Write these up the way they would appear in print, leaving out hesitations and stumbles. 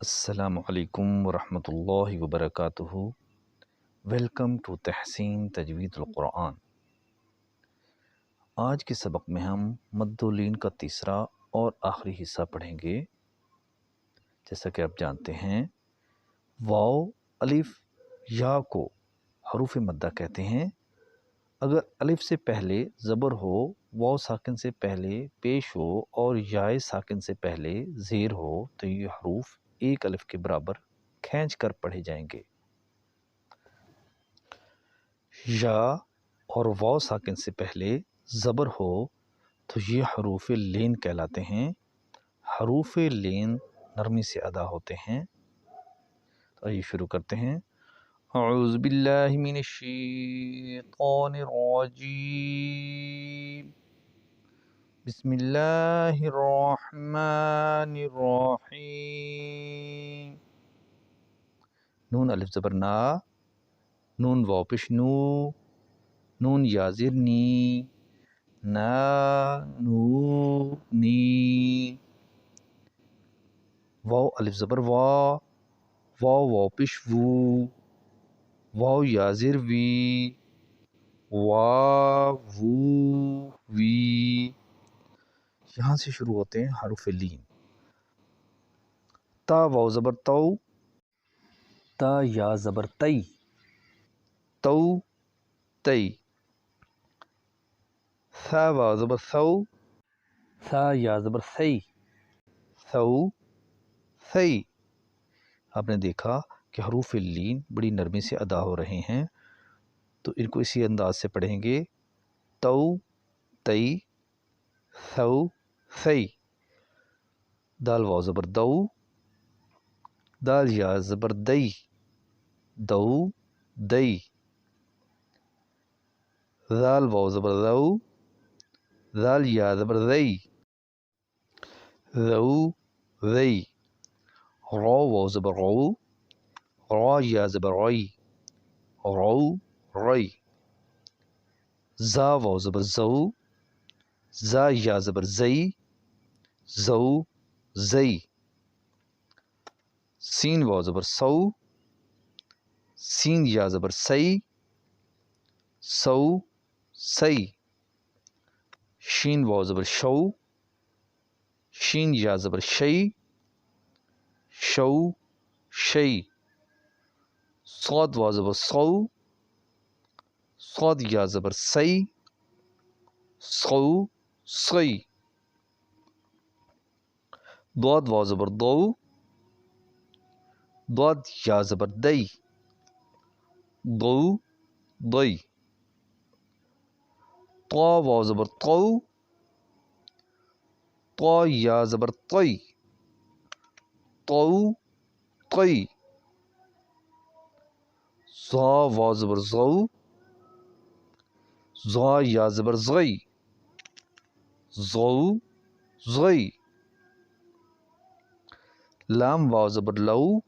السلام علیکم ورحمۃ اللہ وبرکاتہ۔ ویلکم ٹو تحسین تجوید القرآن۔ آج کے سبق میں ہم مد و لین کا تیسرا اور آخری حصہ پڑھیں گے۔ جیسا کہ آپ جانتے ہیں واو، الف، یا کو حروف مدہ کہتے ہیں۔ اگر الف سے پہلے زبر ہو، واو ساکن سے پہلے پیش ہو اور یائے ساکن سے پہلے زیر ہو تو یہ حروف ایک الف کے برابر کھینچ کر پڑھے جائیں گے۔ یا اور واو ساکن سے پہلے زبر ہو تو یہ حروف لین کہلاتے ہیں۔ حروف لین نرمی سے ادا ہوتے ہیں۔ تو آئیے شروع کرتے ہیں۔ اعوذ باللہ من الشیطان الرجیم، بسم اللہ الرحمن الرحیم۔ نون الف زبر نا، نون واو پیش نو، نون یا زیر نی، نا نو نی۔ واو الف زبر وا، واو واو پیش وو، واو یا زیر وی، وا وو وی۔ یہاں سے شروع ہوتے ہیں حروف لین۔ تا واو زبر تو، تا یا زبر تی، تو تی۔ ثا واو زبر ثو، ثا یا زبر ثی، ثو ثی۔ آپ نے دیکھا کہ حروف لین بڑی نرمی سے ادا ہو رہے ہیں، تو ان کو اسی انداز سے پڑھیں گے۔ تو تی، ثو ثی۔ دال واو زبر دو، دال یا زبر دی، دو دی۔ ذال واو زبر ذو، ذال یا زبر ذی، ذو ذی۔ را واو زبر رو، را یا زبر ری، رو ری۔ زا واو زبر زو، زا یا زبر زی، زو زی۔ سین واو زبر سو، سین یا زبر سی، سو سی۔ شین واو زبر شو، شین یا زبر شی، شو شی۔ صاد واو زبر صو، صاد یا زبر سی، صو سی۔ ضاد واو زبر دو، ضاد یا زبر دی، دو دی۔ طا واو زبر طو، طا یا زبر طی، طو طی۔ ظا واو زبر ظو، ظا یا زبر ظی، ظو ظی۔ لام واو زبر لو،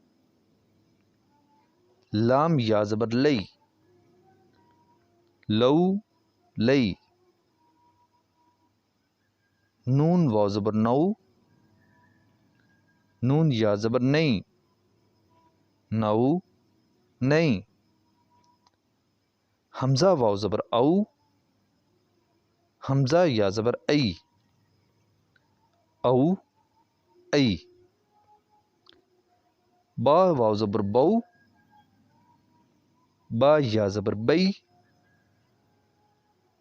لام یا زبر لی، لو لی۔ نون واو زبر نو، نون یا زبر نئی، نو نئی۔ حمزہ واو زبر او، حمزہ یا زبر ای، او ای۔ با واو زبر بو، با یا زبر بی،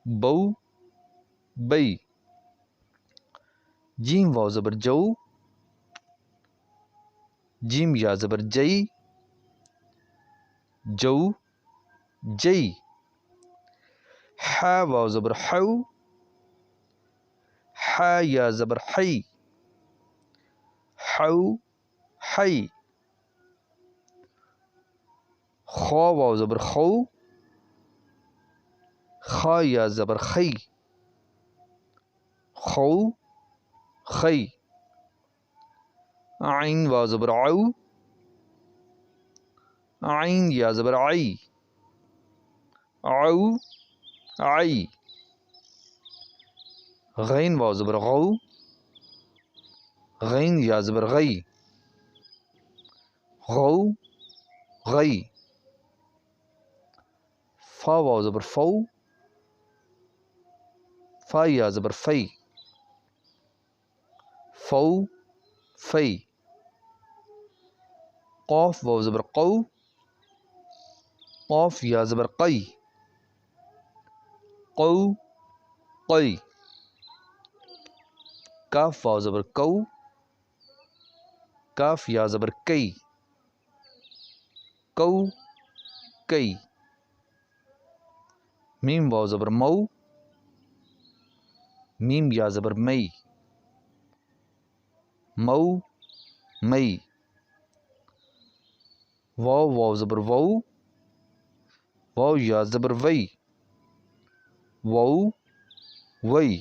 بو بی۔ جیم واو زبر جو، جیم یا زبر جئی، جو جئی۔ حا واو زبر حو، حا یا زبر حی، حو حی۔ خا واو زبر خو، خا یا زبر خی، خو خی۔ عین واو زبر عو، عین یا زبر عی، عو عی۔ غین واو زبر غو، غین یا زبر غی، غو غی، فا واو زبر فو، فا یا زبر فی، فو فی، قوف واو زبر قو، قوف یا زبر قی، قو قی، کاف واو زبر کو، کاف یا زبر کئی، کو کئی، میم واو زبر مو، میم یا زبر مئی، مو مئی، واو واو زبر وو، واو یا زبر وئی، وو وئی،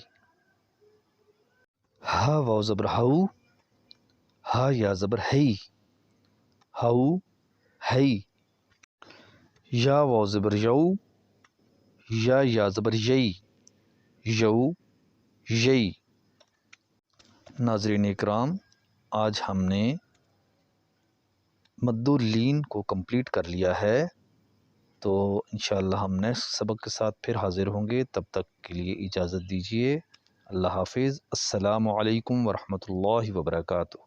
ہا واو زبر ہو، ہا یا زبر ہئی، ہو ہئی، یا واو زبر یو، یا زبر یئی، یو یئی۔ ناظرین اکرام، آج ہم نے مد اللین کو کمپلیٹ کر لیا ہے، تو انشاءاللہ ہم نیکسٹ سبق کے ساتھ پھر حاضر ہوں گے، تب تک کے لیے اجازت دیجیے۔ اللہ حافظ، السلام علیکم ورحمۃ اللہ وبرکاتہ۔